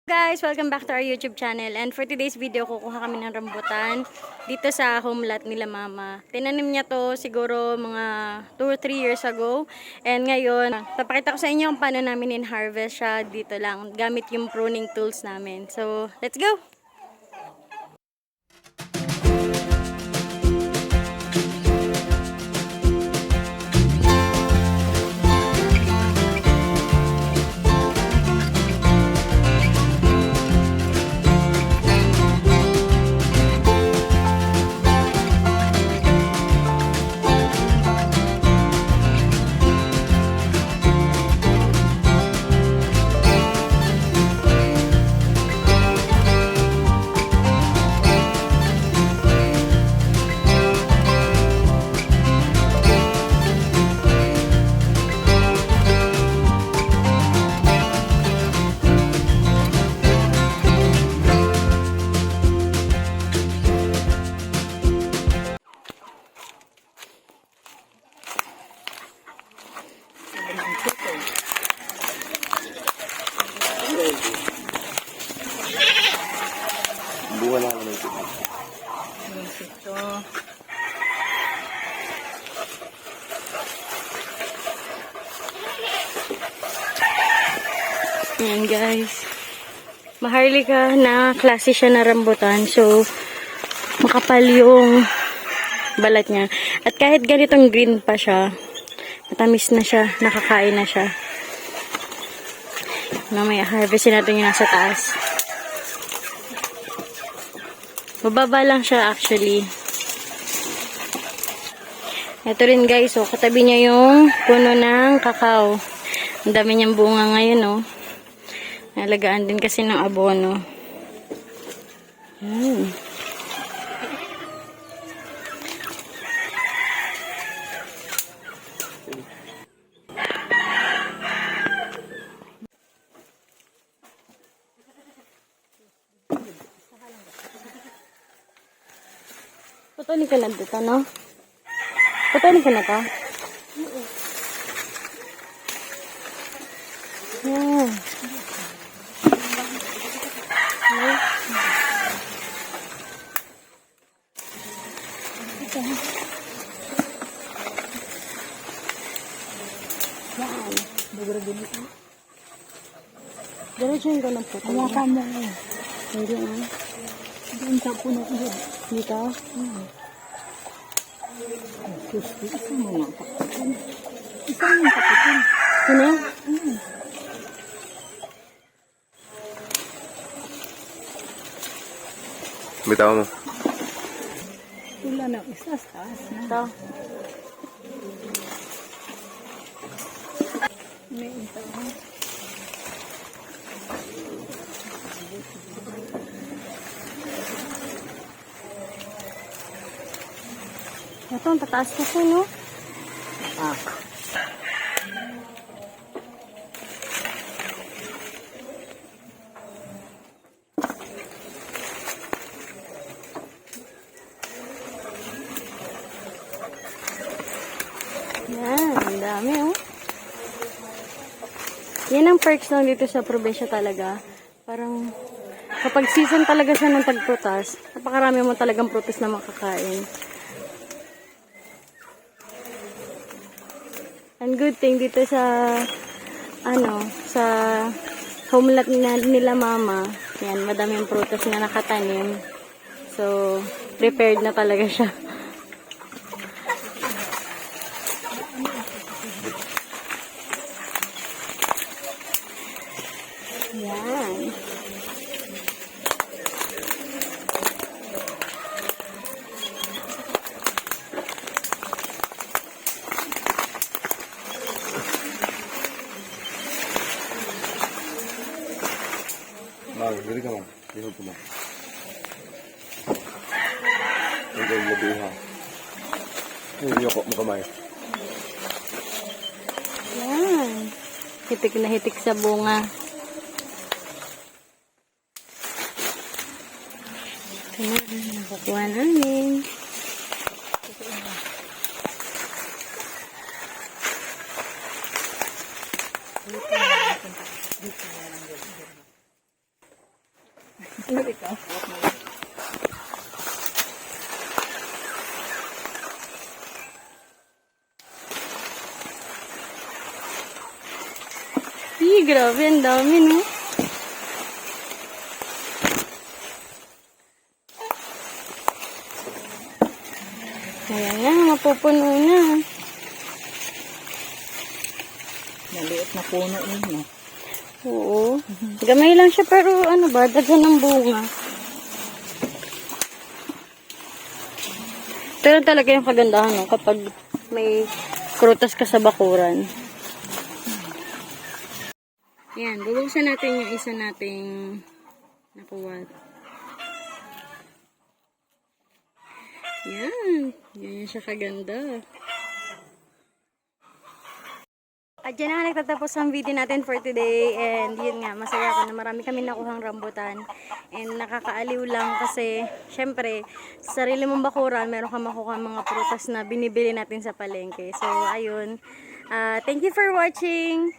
Guys, welcome back to our YouTube channel. And for today's video, kukuha kami ng rambutan dito sa home lot nila mama. Tinanim niya to siguro mga 2 or 3 years ago. And ngayon, papakita ko sa inyo kung paano namin in-harvest siya dito lang gamit yung pruning tools namin. So, let's go! Buwan lang naman ito. Ito. Ayan guys. Maharlika na klase siya na rambutan. So, makapal yung balat niya. At kahit ganitong green pa siya, matamis na siya, nakakain na siya. Mamaya harvestin natin yung nasa taas. Mababa lang siya actually. Ito rin guys, oh, katabi niya yung puno ng kakao. Ang dami niyang bunga ngayon, oh. Nalagaan din kasi ng abono. Patuloy ka na dito, no? Patuloy ka na to? Yeah. Yan. Bugro-bugro ka. Diretsuhin ko ng puto. Wala ka mo. Hindi nga. Doon sa puno ko. Dito? Isa mo nga kapitin. Isa mo nga kapitin. Ano? Bitaw mo. Wala na. Isa sa taas na. Ito. May ito. Ito, ang tataas kasi, no? Ah. Yan, ang dami, oh. Yan ang perks lang dito sa probinsya talaga. Parang, kapag season talaga siya ng tagprutas, napakarami mo talagang prutas na makakain. And good thing dito sa sa home lot nila mama, yan, madaming prutas na nakatanim. So, prepared na talaga siya. Yan. Dili ka man. Dili ko man. Ito yung labiha. Yoko mo kamay. Yan. Hitik na hitik sa bunga. Ito na, nakukuha namin. Grabe, ang dami, no? Ayan na, mapupuno na. Maliit na puno yun, no? Oo. Gamay lang siya, pero ano ba, daghan ng bunga. Pero talaga yung kagandahan, no? Kapag may prutas ka sa bakuran. Ayan, bubuksan natin yung isa nating nakuha. Yan. Yan siya kaganda. At dyan na nga nagtatapos ang video natin for today. And yun nga, masaya ako na marami kami nakuhang rambutan. And nakakaaliw lang kasi, syempre, sa sarili mong bakuran, meron ka makuha mga prutas na binibili natin sa palengke. So, ayun. Thank you for watching.